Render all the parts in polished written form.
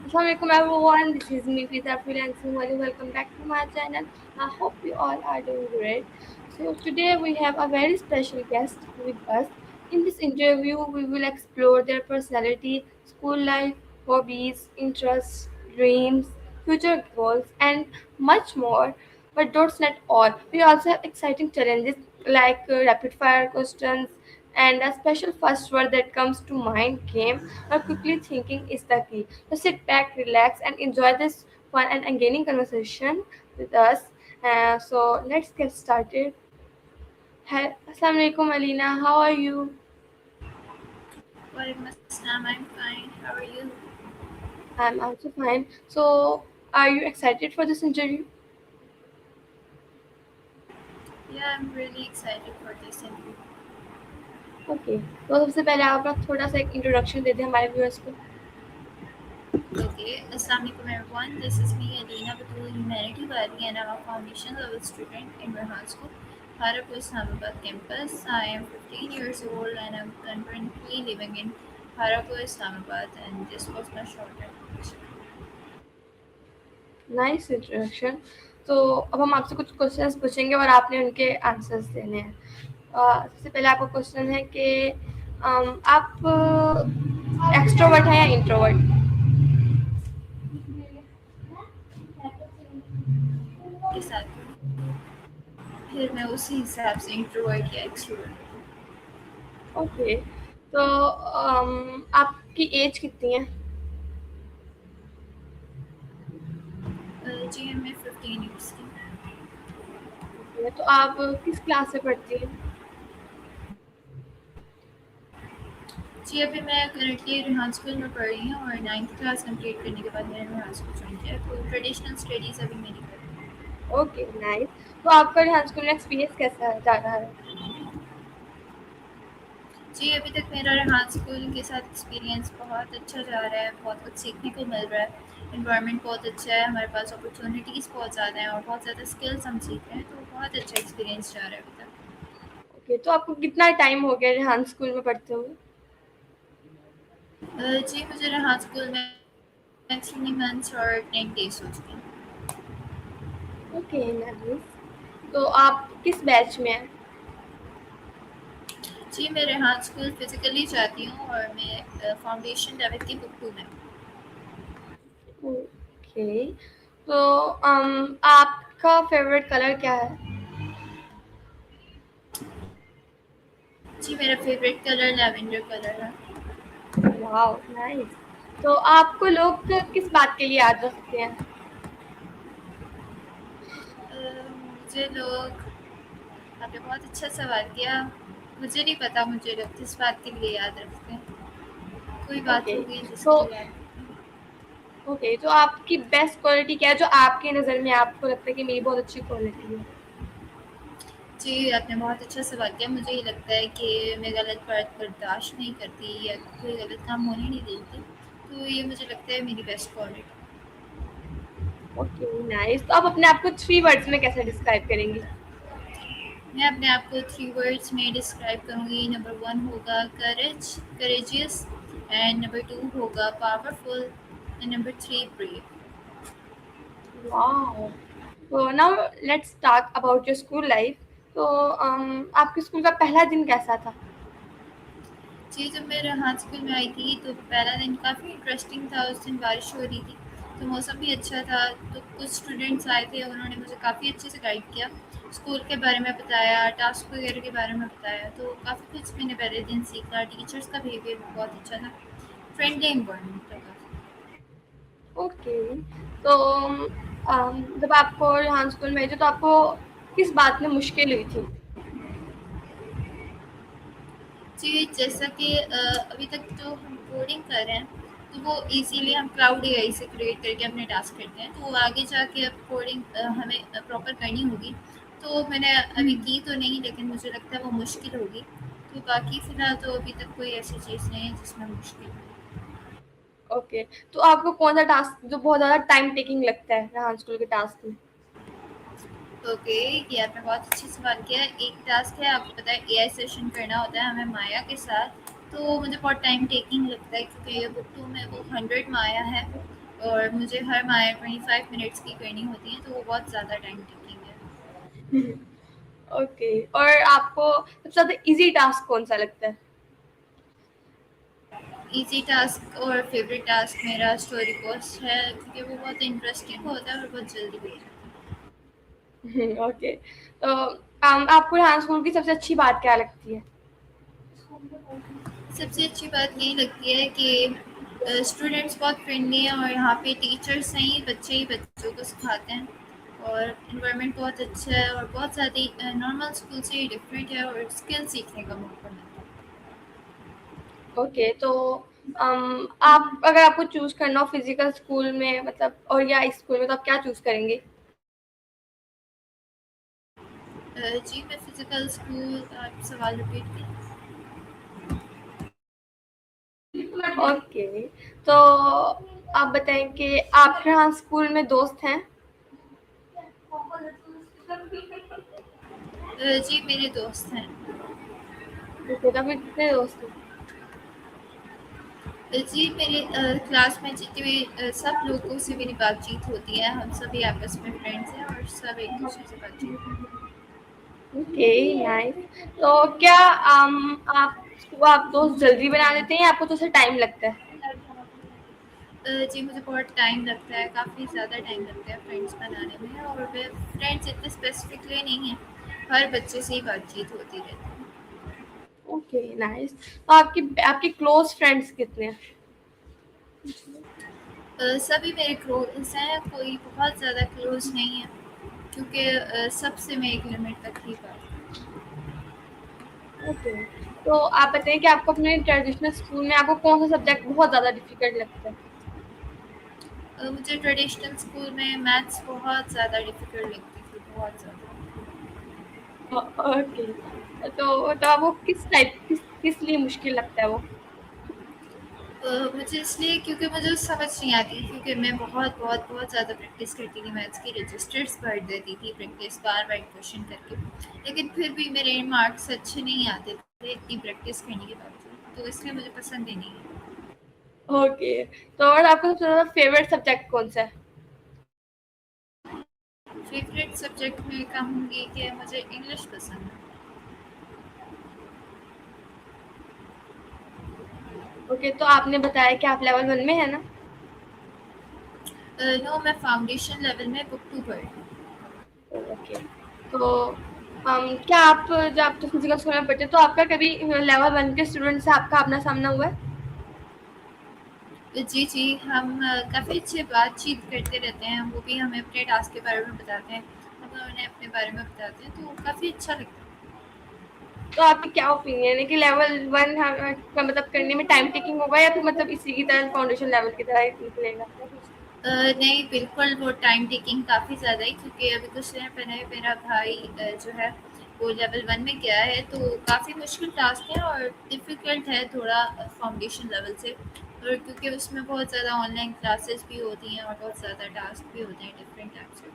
Assalamualaikum everyone, this is me Fiza Freelancing Wali. Welcome back to my channel. I hope you all are doing great. So today we have a very special guest with us. In this interview, we will explore their personality, school life, hobbies, interests, dreams, future goals, and much more. But that's not all. We also have exciting challenges like rapid fire questions and a special first word that comes to mind game or quickly thinking is the key. So sit back, relax, and enjoy this fun and engaging conversation with us. So let's get started. Hi, Assalamualaikum Alina, how are you? Walaikum Assalam, I'm fine. How are you? I'm also fine. So are you excited for this interview? Yeah, I'm really excited for this interview. Okay तो सबसे पहले आप अपना थोड़ा सा एक introduction दे दें हमारे व्यूअर्स को. Okay, Assalamu alaikum everyone. This is me, Alina Batul Humanity Wali, and I'm a foundation level student in Rehan School, Bharatpur Islamabad campus. I am 15 years old and I'm currently living in Bharatpur Islamabad, and this was my short introduction. Nice introduction. तो अब हम आपसे कुछ questions पूछेंगे और आपने उनके answers देने हैं. सबसे पहले आपका क्वेश्चन है कि आप एक्सट्रोवर्ट हैं या इंट्रोवर्ट. के साथ फिर मैं उसी हिसाब से इंट्रोवर्ट या एक्सट्रोवर्ट. ओके. तो आपकी एज कितनी है. जी मैं 15 ईयर्स की. तो आप किस क्लास में पढ़ती हैं. जी अभी मैं करंटली रेहान स्कूल में पढ़ रही हूँ और 9th क्लास कंप्लीट करने के बाद मैंने रेहान स्कूल ज्वाइन किया, तो ट्रेडिशनल स्टडीज़ अभी मेरी कर रही हूँ. Okay nice. तो आपका रिहान स्कूल में एक्सपीरियंस कैसा जा रहा है. जी अभी तक मेरा रेहान स्कूल के साथ एक्सपीरियंस बहुत अच्छा जा रहा है, बहुत कुछ सीखने को मिल रहा है. इन्वायरमेंट बहुत अच्छा है, हमारे पास अपॉर्चुनिटीज़ बहुत ज़्यादा हैं और बहुत ज़्यादा स्किल्स हम सीख रहे हैं, तो बहुत अच्छा एक्सपीरियंस जा रहा है अभी तक. ओके. तो आपको कितना टाइम हो गया रिहान स्कूल में पढ़ते हुए. जी मुझे रेहान स्कूल में 3 months और 10 days हो चुके हैं. Okay nice. तो आप किस बैच में हैं. जी मैं रेहान स्कूल फिजिकली जाती हूँ और मैं फाउंडेशन लेवल की बुक 2 में. ओके. तो आपका फेवरेट कलर क्या है. जी मेरा फेवरेट कलर लेवेंडर कलर है. Wow nice. तो आपको लोग किस बात के लिए याद रखते हैं. मुझे लोग, आपने बहुत अच्छा सवाल किया. मुझे नहीं पता मुझे लोग किस बात के लिए याद रखते हैं. कोई बात ओके. होगी तो जिसके लिए याद रखते हैं. ओके. तो आपकी बेस्ट क्वालिटी क्या है जो आपके नज़र में आपको लगता है कि मेरी बहुत अच्छी क्वालिटी है. जी आपने बहुत अच्छा सवाल किया. मुझे ये लगता है कि मैं गलत बात बर्दाश्त नहीं करती या कोई गलत काम होने नहीं देती, तो ये मुझे लगता है मेरी बेस्ट क्वालिटी. Okay nice. तो आप अपने आप को 3 वर्ड्स में कैसे डिस्क्राइब करेंगी. मैं अपने आप को 3 वर्ड्स में डिस्क्राइब करूँगी. नंबर 1 होगा करेज, करेजियस, एंड नंबर 2 होगा powerful, and number 3 brave. Wow. तो now let's talk about your school life. तो आपके स्कूल का पहला दिन कैसा था. जी जब मैं रेहान स्कूल में आई थी तो पहला दिन काफ़ी इंटरेस्टिंग था. उस दिन बारिश हो रही थी तो मौसम भी अच्छा था, तो कुछ स्टूडेंट्स आए थे, उन्होंने मुझे काफ़ी अच्छे से गाइड किया, स्कूल के बारे में बताया, टास्क वगैरह के बारे में बताया, तो काफ़ी कुछ मैंने पहले दिन सीखा. टीचर्स का बिहेवियर भी बहुत अच्छा था, फ्रेंडली इन्वायरमेंट था काफ़ी. ओके. तो जब आपको रिहान स्कूल में थे तो आपको किस बात में मुश्किल हुई थी. जी जैसा कि अभी तक जो हम कोडिंग कर रहे हैं तो वो इजीली हम क्लाउड एआई से क्रिएट करके अपने टास्क करते हैं, तो आगे जाके अब कोडिंग हमें प्रॉपर करनी होगी. तो मैंने अभी की तो नहीं, लेकिन मुझे लगता है वो मुश्किल होगी. तो बाकी फ़िलहाल तो अभी तक कोई ऐसी चीज़ नहीं है जिसमें मुश्किल हो. ओके. तो आपको कौन सा टास्क जो बहुत ज़्यादा टाइम टेकिंग लगता है रिहान स्कूल के टास्क में. ओके, ये आपने बहुत अच्छी सवाल किया. एक टास्क है, आपको पता है एआई सेशन करना होता है हमें माया के साथ, तो मुझे बहुत टाइम टेकिंग लगता है क्योंकि ये बुक 2 में वो 100 माया है, और मुझे हर माह 25 मिनट्स की करनी होती है, तो वो बहुत ज़्यादा टाइम टेकिंग है। ओके, और आपको सबसे ज़्यादा ईज़ी टास्क कौन-सा लगता है? ईज़ी टास्क और फेवरेट टास्क मेरा स्टोरी पोस्ट है, क्योंकि वो बहुत इंटरेस्टिंग होता है और बहुत जल्दी भी हो जाता ओके, तो आपको यहाँ स्कूल की सबसे अच्छी बात क्या लगती है? है। सबसे अच्छी बात यही लगती है कि स्टूडेंट्स बहुत फ्रेंडली हैं और यहाँ पे टीचर्स हैं ही बच्चों को सिखाते हैं, और इन्वायरमेंट बहुत अच्छा है और बहुत ज़्यादा नॉर्मल स्कूल से डिफरेंट है और स्किल सीखने का मौका मिलता है। ओके, तो आप अगर आपको चूज़ करना हो फिज़िकल स्कूल में मतलब और या इस स्कूल में, तो आप क्या चूज़ करेंगे? जी, मैं फिज़िकल स्कूल, आप सवाल रिपीट करें? ओके, तो आप बताएँ कि आपके यहाँ स्कूल में दोस्त हैं? जी, मेरे दोस्त हैं। ओके, तो आपके कितने दोस्त हैं? जी, मेरे क्लास में जितने भी सब लोगों से मेरी बातचीत होती है, हम सभी आपस में फ्रेंड्स हैं और सब एक-दूसरे से बातचीत करते हैं। Okay, nice. तो क्या आप दोस्त जल्दी बना लेते हैं या आपको थोड़ा-सा टाइम लगता है? जी, मुझे बहुत टाइम लगता है, काफ़ी ज़्यादा टाइम लगता है फ्रेंड्स बनाने में, और वे फ्रेंड्स इतने स्पेसिफिकली नहीं हैं, हर बच्चे से ही बातचीत होती रहती है। Okay, nice. तो आपकी आपके क्लोज़ फ्रेंड्स कितने हैं? सभी मेरे क्लोज़ हैं, कोई बहुत ज़्यादा क्लोज़ नहीं है, क्योंकि सबसे मैं एक लिमिट तक ही बात करती हूँ। ओके, तो आप बताइए कि आपको अपने ट्रेडिशनल स्कूल में आपको कौन-सा सब्जेक्ट बहुत ज़्यादा डिफ़िकल्ट लगता है? मुझे ट्रेडिशनल स्कूल में मैथ्स बहुत ज़्यादा डिफ़िकल्ट लगती थी, बहुत ज़्यादा। ओके, तो आपको किस लिए मुश्किल लगता है वो? मुझे इसलिए क्योंकि मुझे समझ नहीं आती, क्योंकि मैं बहुत बहुत बहुत ज़्यादा प्रैक्टिस करती थी, मैथ्स की रजिस्टर्स भर देती थी प्रैक्टिस बार-बार क्वेश्चन करके। लेकिन फिर भी मेरे मार्क्स अच्छे नहीं आते थे इतनी प्रैक्टिस करने के बावजूद, तो इसलिए मुझे पसंद ही नहीं है। ओके, तो और आपका सबसे ज़्यादा फ़ेवरेट सब्जेक्ट कौन-सा है? फेवरेट सब्जेक्ट में कहूँगी कि मुझे इंग्लिश पसंद है। ओके, तो आपने बताया कि आप लेवल 1 में हैं ना? नो, मैं फाउंडेशन लेवल में बुक 2 पढ़ रही हूँ। ओके, तो क्या आप जब आप तो फिज़िकल स्कूल में पढ़ते, तो आपका कभी लेवल 1 के स्टूडेंट से आपका आमना-सामना हुआ है? जी, जी, हम काफ़ी अच्छे बातचीत करते रहते हैं, वो भी हमें अपने टास्क के बारे में बताते हैं, हम उन्हें अपने बारे में बताते हैं, तो काफ़ी अच्छा लगता है। तो आपकी क्या ओपिनियन है कि लेवल 1 का मतलब करने में टाइम टेकिंग होगा या फिर मतलब इसी की तरह फाउंडेशन लेवल की तरह ही निकलेगा? नहीं, बिल्कुल वो टाइम टेकिंग काफ़ी ज़्यादा है, क्योंकि अभी कुछ टाइम पहले मेरा भाई जो है वो लेवल 1 में गया है, तो काफ़ी मुश्किल टास्क है और डिफ़िकल्ट है थोड़ा फाउंडेशन लेवल से, और क्योंकि उसमें बहुत ज़्यादा ऑनलाइन क्लासेस भी होती हैं और बहुत ज़्यादा टास्क भी होते हैं डिफरेंट टाइप्स के।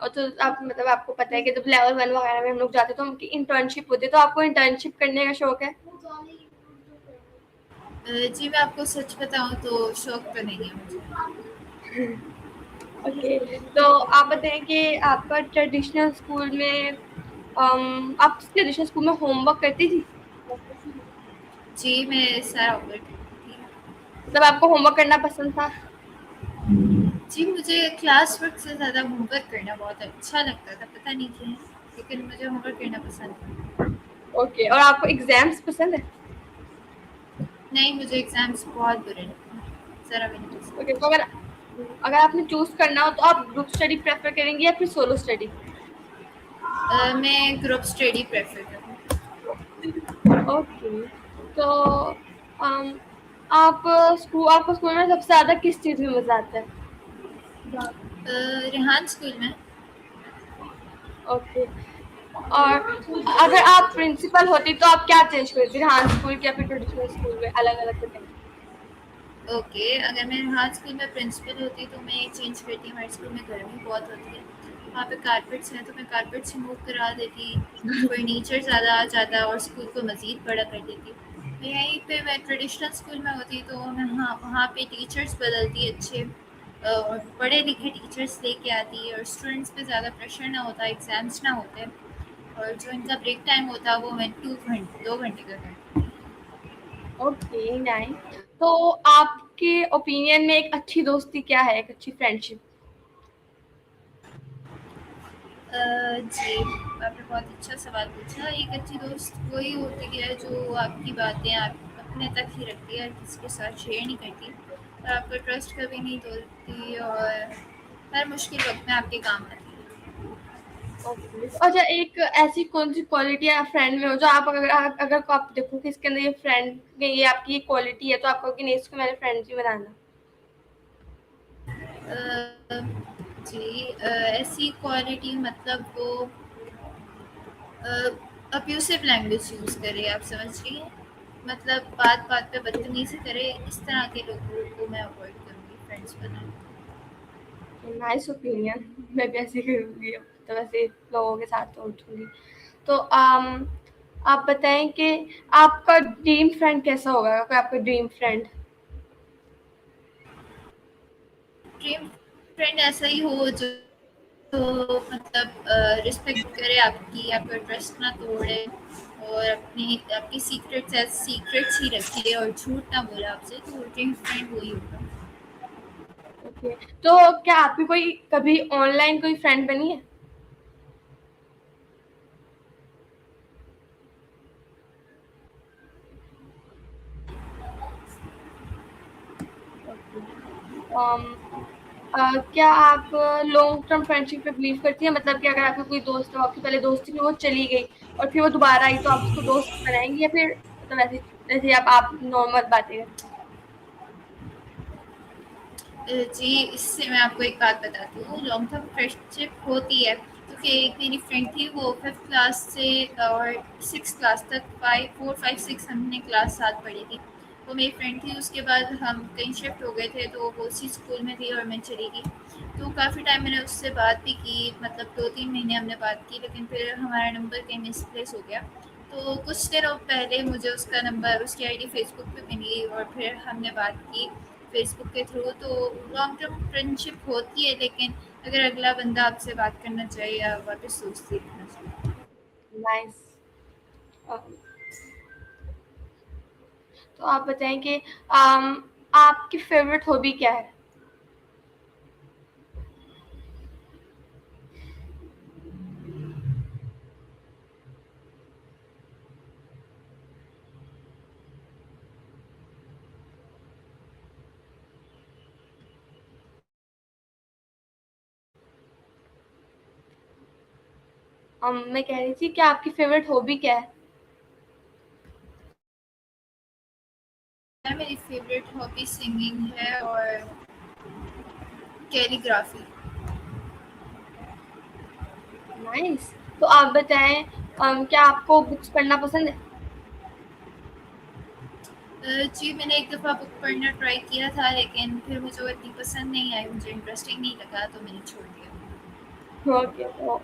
और तो आप मतलब आपको पता है कि जब लेवल 1 वगैरह में हम लोग जाते हैं तो उनकी इंटर्नशिप होती है, तो आपको इंटर्नशिप करने का शौक है? जी, मैं आपको सच बताऊँ तो शौक तो नहीं है मुझे। ओके, तो आप बताएँ कि आपका ट्रेडिशनल स्कूल में आप ट्रेडिशनल स्कूल में होमवर्क करती थी? जी, मैं सारा ओवर करती थी। मतलब आपको होमवर्क करना पसंद था? जी, मुझे क्लास वर्क से ज़्यादा होमवर्क करना बहुत अच्छा लगता था, पता नहीं क्यों? लेकिन मुझे होमवर्क करना पसंद है। ओके, और आपको एग्ज़ाम्स पसंद है? नहीं, मुझे एग्ज़ाम्स बहुत बुरे लगते हैं, ज़रा भी नहीं ओके, पसंद। तो अगर आपने चूज़ करना हो तो आप ग्रुप स्टडी प्रेफ़र करेंगी या फिर सोलो स्टडी? मैं ग्रुप स्टडी प्रेफ़र करूँगी। ओके, तो अम, आपको स्कूल में सबसे ज़्यादा किस चीज़ में मज़ा आता है? रेहान स्कूल में। ओके, और अगर आप प्रिंसिपल होती तो आप क्या चेंज करती? रेहान स्कूल के या फिर ट्रेडिशनल स्कूल में अलग-अलग बताइए? ओके, अगर मैं रेहान स्कूल में प्रिंसिपल होती तो मैं ये चेंज करती, हमारे स्कूल में गर्मी बहुत होती है। वहाँ पे कारपेट्स हैं, तो मैं कारपेट्स रिमूव करा देती, फर्नीचर ज़्यादा आ जाता और स्कूल को मज़ीद बड़ा कर देती। यहीं पे मैं ट्रेडिशनल स्कूल में होती तो मैं वहाँ पे टीचर्स बदलती अच्छे और पढ़े लिखे टीचर्स लेके आती और स्टूडेंट्स पे ज़्यादा प्रेशर ना होता, एग्ज़ाम्स ना होते और जो इनका ब्रेक टाइम होता वो मैं 2 घंटे का करती। Okay, nice. तो आपके ओपिनियन में एक अच्छी दोस्ती क्या है, एक अच्छी फ्रेंडशिप? जी, आपने बहुत अच्छा सवाल पूछा। एक अच्छी दोस्त वही होती है जो आपकी बातें आप अपने तक ही रखती है, किसी के साथ शेयर नहीं करती और आपका ट्रस्ट कभी नहीं तोड़ती और हर मुश्किल वक़्त में आपके काम आती है। ओके। अच्छा, एक ऐसी कौन-सी क्वालिटी है फ्रेंड में हो जो आप अगर अगर को आप देखो कि इसके अंदर ये फ्रेंड में ये आपकी क्वालिटी है तो आप कहोगे नहीं इसको मैंने फ्रेंड ही बनाना? अ, जी, ऐसी क्वालिटी मतलब वो अब्यूसिव लैंग्वेज यूज़ करे, आप समझ रही हैं? मतलब बात-बात पे बदतमीज़ी करे, इस तरह के लोगों को मैं अवॉइड करूँगी फ्रेंड्स बनाना। Nice opinion. मैं भी ऐसे ही करूँगी अब, तो वैसे लोगों के साथ तो उठूँगी। तो आप बताएँ कि आपका ड्रीम फ्रेंड कैसा होगा? कोई आपका ड्रीम फ्रेंड? ड्रीम फ्रेंड ऐसा ही हो जो मतलब रिस्पेक्ट करे आपकी, आपका ट्रस्ट ना तोड़े और आपकी सीक्रेट्स एज़ सीक्रेट्स ही रखे और झूठ ना बोले आपसे, तो ड्रीम फ्रेंड वही होगा। ओके। तो क्या आपकी कोई कभी ऑनलाइन कोई फ्रेंड बनी है? ओके। अम, क्या आप लॉन्ग टर्म फ्रेंडशिप पे बिलीव करती हैं? मतलब कि अगर आपका कोई दोस्त हो, आपकी पहले दोस्ती थी, वो चली गई और फिर वो दोबारा आई, तो आप उसको दोस्त बनाएँगी या फिर मतलब ऐसे जैसे आप नॉर्मल बातें करती हैं? जी, इससे मैं आपको एक बात बताती हूँ, लॉन्ग टर्म फ्रेंडशिप होती है क्योंकि एक मेरी फ्रेंड थी वो 5th क्लास से और 6th क्लास तक 5 4 5 6 हमने क्लास साथ पढ़ी थी। वो मेरी फ्रेंड थी, उसके बाद हम कहीं शिफ्ट हो गए थे तो वो उसी स्कूल में थी और मैं चली गई। तो काफ़ी टाइम मैंने उससे बात भी की, मतलब 2-3 महीने हमने बात की, लेकिन फिर हमारा नंबर कहीं मिसप्लेस हो गया। तो कुछ दिनों पहले मुझे उसका नंबर, उसकी आईडी फ़ेसबुक पे मिली और फिर हमने बात की फेसबुक के थ्रू। तो लॉन्ग टर्म फ्रेंडशिप होती है, लेकिन अगर अगला बंदा आपसे बात करना चाहिए या वापस दोस्ती रखना चाहिए। नाइस। अ, तो आप बताएँ कि आपकी फ़ेवरेट हॉबी क्या है? मैं कह रही थी कि आपकी फ़ेवरेट हॉबी क्या है? मेरी फेवरेट हॉबी सिंगिंग है और कैलीग्राफी। नाइस। तो आप बताएँ क्या आपको बुक्स पढ़ना पसंद है? जी, मैंने एक दफ़ा बुक पढ़ना ट्राई किया था, लेकिन फिर मुझे वो इतनी पसंद नहीं आई, मुझे इंटरेस्टिंग नहीं लगा तो मैंने छोड़ दिया। ओके। तो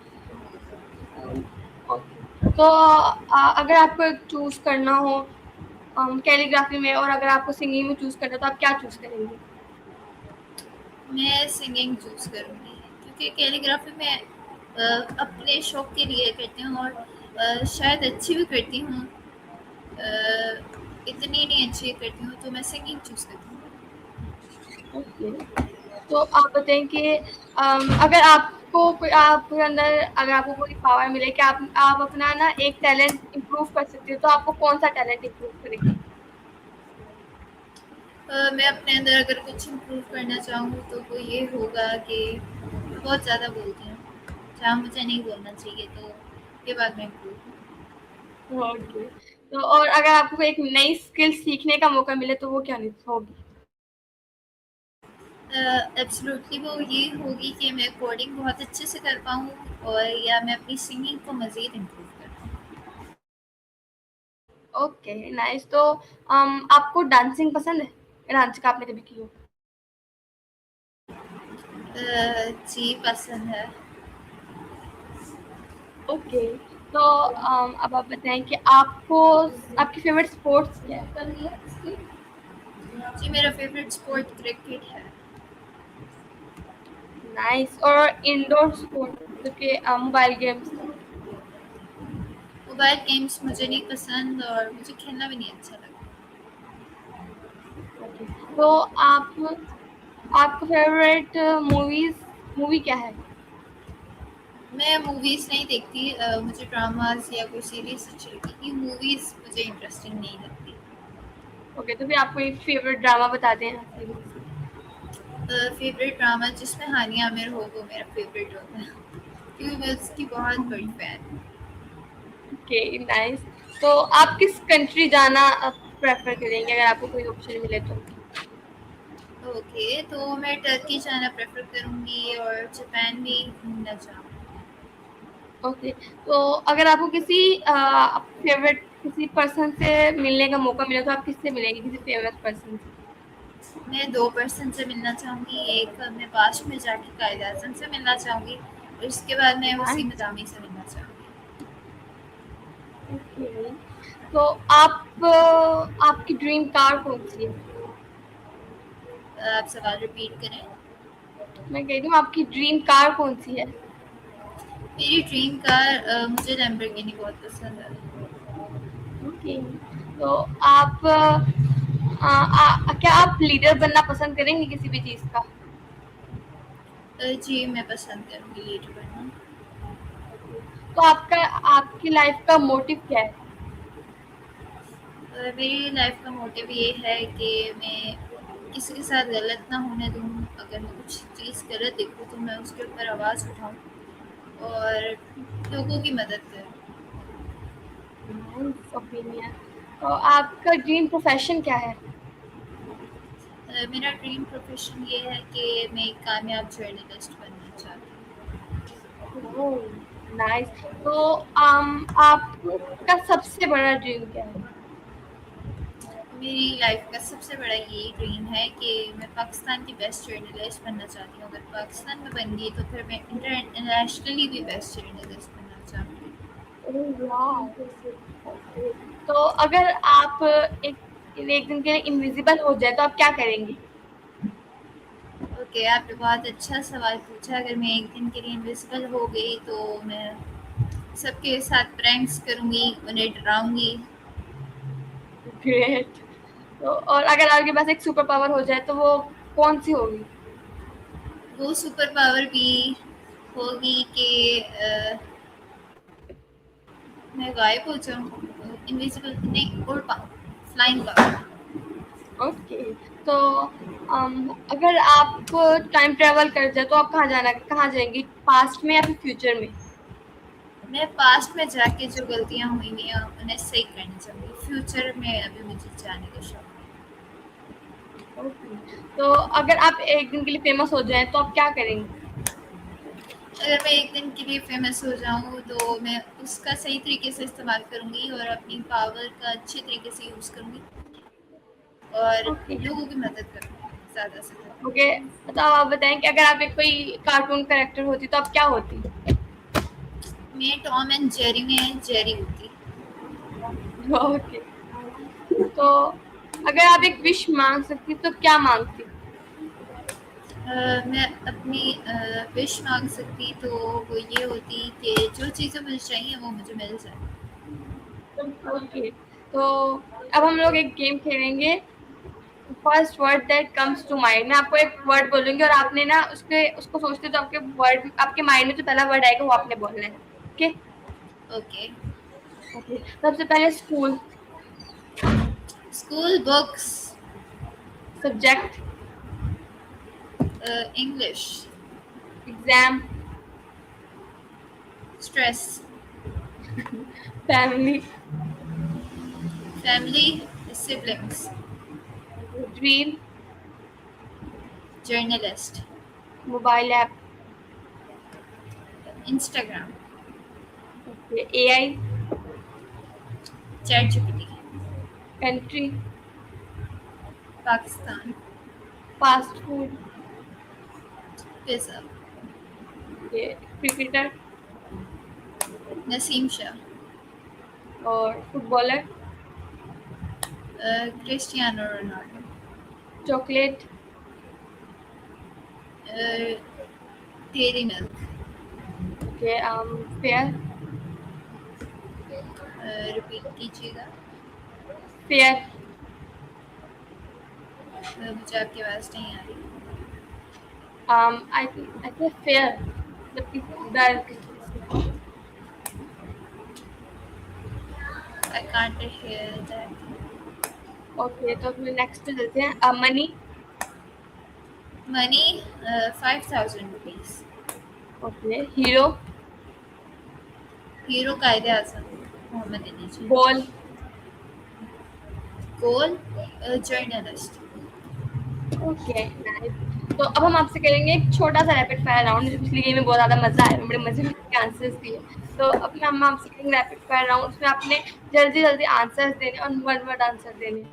अम, ओके। तो अगर आपको एक चूज़ करना हो कैलीग्राफी में और अगर आपको सिंगिंग में चूज़ करना हो, तो आप क्या चूज़ करेंगी? मैं सिंगिंग चूज़ करूँगी क्योंकि कैलीग्राफी में अपने शौक के लिए करती हूँ और शायद अच्छी भी करती हूँ। इतनी नहीं अच्छी करती हूँ, तो मैं सिंगिंग चूज़ करती हूँ। ओके। तो आप बताएँ कि अगर आपको कोई आपके अंदर अगर आपको कोई पावर मिले कि आप अपना ना एक टैलेंट इम्प्रूव कर सकते हो, तो आपको कौन-सा टैलेंट इम्प्रूव करेंगी? मैं अपने अंदर अगर कुछ इम्प्रूव करना चाहूँ तो वो ये होगा कि मैं बहुत ज़्यादा बोलती हूँ, जहाँ मुझे नहीं बोलना चाहिए, तो ये बात मैं इम्प्रूव। ओके। तो और अगर आपको एक नई स्किल सीखने का मौका मिले, तो वो क्या होगी? एब्सोल्युटली वो ये होगी कि मैं कोडिंग बहुत अच्छे से कर पाऊँ और या मैं अपनी सिंगिंग को मज़ीद इम्प्रूव कर पाऊँ। Okay, nice. तो आपको डांसिंग पसंद है? डांस का आपने कभी की हो? जी, पसंद है। ओके। तो अब आप बताएं कि आपको आपकी फेवरेट स्पोर्ट्स क्या है? जी, मेरा फेवरेट स्पोर्ट क्रिकेट है। नाइस। और इंडोर स्पोर्ट जो कि मोबाइल गेम्स? मोबाइल गेम्स मुझे नहीं पसंद और मुझे खेलना भी नहीं अच्छा लगता। ओके। तो आप आपका फेवरेट मूवी क्या है? मैं मूवीज़ नहीं देखती, मुझे ड्रामास या कोई सीरीज़ अच्छी लगती है, मूवीज़ मुझे इंटरेस्टिंग नहीं लगती। ओके, तो फिर आपको एक फेवरेट ड्रामा बताते हैं सीरीज। फेवरेट ड्रामा जिसमें हानिया आमिर हो वो मेरा फेवरेट होता है, क्योंकि मैं उसकी बहुत बड़ी फ़ैन हूँ। Okay, nice. तो आप किस कंट्री जाना प्रेफर करेंगे अगर आपको कोई ऑप्शन मिले तो? ओके, तो मैं टर्की जाना प्रेफ़र करूँगी और जापान भी घूमना चाहूँगी। ओके। तो अगर आपको किसी फेवरेट किसी पर्सन से मिलने का मौका मिले तो आप किससे मिलेंगे, किसी फेमस पर्सन से? मैं 2 पर्सन से मिलना चाहूँगी, एक मैं पास्ट में जाके कायद-ए-आज़म से मिलना चाहूँगी और उसके बाद मैं वसीम नाइस। निज़ामी से मिलना चाहूँगी। ओके। तो आपकी ड्रीम कार कौन-सी है? आप सवाल रिपीट करें? मैं कह रही हूँ आपकी ड्रीम कार कौन-सी है? मेरी ड्रीम कार मुझे लैम्बोर्गिनी बहुत पसंद है। ओके। तो आप क्या आप लीडर बनना पसंद करेंगे किसी भी चीज़ का? जी, मैं पसंद करूँगी लीडर बनना। तो आपका आपकी लाइफ का मोटिव क्या है? मेरी लाइफ का मोटिव ये है कि मैं किसी के साथ गलत ना होने दूँ, अगर मैं कुछ चीज़ गलत देखूँ तो मैं उसके ऊपर आवाज़ उठाऊँ और लोगों की मदद करूँ। Nice opinion. तो आपका ड्रीम प्रोफेशन क्या है? मेरा ड्रीम प्रोफेशन ये है कि मैं एक कामयाब जर्नलिस्ट बनना चाहती ओह, नाइस। तो आपका सबसे बड़ा ड्रीम क्या है? हूँ। मेरी लाइफ का सबसे बड़ा यही ड्रीम है कि मैं पाकिस्तान की बेस्ट जर्नलिस्ट बनना चाहती हूँ। अगर पाकिस्तान में बन गई तो फिर मैं इंटरनेशनली भी बेस्ट जर्नलिस्ट बनना चाहूँगी। Oh wow! ओके। तो अगर आप एक एक दिन के लिए इनविजिबल हो जाए तो आप क्या करेंगी? ओके, आपने बहुत अच्छा सवाल पूछा। अगर मैं एक दिन के लिए इनविजिबल हो गई तो मैं सबके साथ प्रैंक्स करूँगी, उन्हें डराऊँगी। ग्रेट। तो और अगर आपके पास एक सुपर पावर हो जाए तो वो कौन-सी होगी? वो सुपर पावर भी होगी कि मैं गायब हो जाऊँ, इनविजिबल नहीं, उड़ पाऊँ, फ्लाइंग पावर। ओके। तो अगर आप टाइम ट्रैवल कर जाए तो आप कहाँ जाएँगी? पास्ट में या फिर फ्यूचर में? मैं पास्ट में जाके जो गलतियाँ हुई हैं उन्हें सही करना चाहूँगी। फ्यूचर में अभी मुझे जाने का शौक नहीं। ओके। तो अगर आप एक दिन के लिए फेमस हो जाएँ तो आप क्या करेंगी? अगर मैं एक दिन के लिए फेमस हो जाऊँ तो मैं उसका सही तरीके से इस्तेमाल करूँगी और अपनी पावर का अच्छे तरीके से यूज़ करूँगी और ओके। लोगों की मदद करूँगी ज़्यादा से ज़्यादा। ओके। तो आप बताएँ कि अगर आप एक कोई कार्टून कैरेक्टर होती तो आप क्या होती? मैं टॉम एंड जेरी में जेरी होती। ओके। तो अगर आप एक विश माँग सकती तो क्या माँगती? मैं अपनी विश मांग सकती तो वो ये होती कि जो चीज़ें मुझे चाहिए वो मुझे मिल जाए। ओके। तो अब हम लोग एक गेम खेलेंगे, first word that comes to mind. मैं आपको एक वर्ड बोलूँगी और आपने ना उसके उसको सोचते तो आपके माइंड में जो पहला वर्ड आएगा वो आपने बोलना है। ओके? ओके। ओके। सबसे पहले school. School books. Subject. English. Exam. Stress. Family. Family. Siblings. Dream. Journalist. Mobile app. Instagram. Okay. AI. Chat GPT. Country. Pakistan. Fast food. Pizza. Okay. Cricketer. Naseem Shah, और footballer? Cristiano Ronaldo, chocolate? Dairy Milk, okay, fair? Repeat कीजिएगा। Fair? मुझे आपकी आवाज़ नहीं आ रही। I think fair, मतलब dark. I can't hear that. Okay, तो फिर नेक्स्ट पे चलते हैं। Money? Money 5,000 rupees. Okay, hero? Hero कायदे आजम मोहम्मद अली जिन्ना। गोल? गोल जर्नलिस्ट। Okay, nice. तो अब हम आपसे करेंगे एक छोटा सा रैपिड फायर राउंड। पिछली गेम में बहुत ज्यादा मजा आया, बड़े मजे के आंसर्स दिए। तो अब हम आपसे करेंगे रैपिड फायर राउंड। उसमें आपने जल्दी जल्दी आंसर्स देने और वन वर्ड आंसर देने।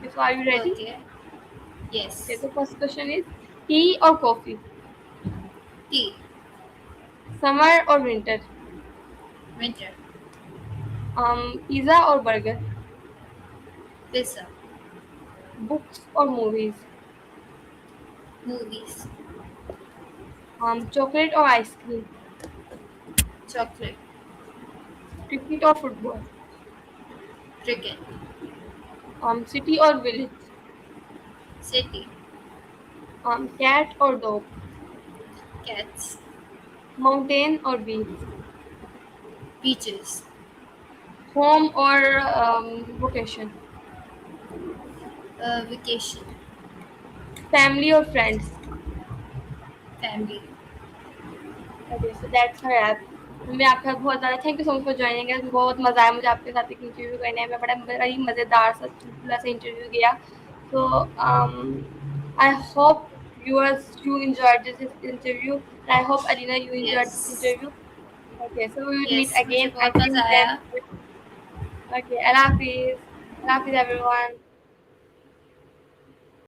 So are you ready? Okay, yes. Okay, तो फर्स्ट क्वेश्चन इज टी और कॉफी? टी। समर और विंटर? विंटर। पिज्जा और बर्गर? पिज्जा। बुक्स और मूवीज? मूवीज। चॉकलेट और आइसक्रीम? चॉकलेट। क्रिकेट और फुटबॉल? क्रिकेट। सिटी और village? City. Cat और dog? Cats. Mountain और बीच? बीचेस। होम और वोकेशन? वेकेशन। फैमिली और friends? Family. Okay, so that's a wrap. मैं आपका बहुत ज़्यादा thank you so much for joining us. बहुत मज़ा आया मुझे आपके साथ एक इंटरव्यू करने में। बड़ा ही मज़ेदार सा चुटकुला सा इंटरव्यू गया। So I hope you enjoyed this interview. I hope Alina you enjoyed yes. this interview. Okay, so we will meet yes, मुझे again बहुत until मज़ा आया। then. Okay, Allah Hafiz. Allah Hafiz everyone.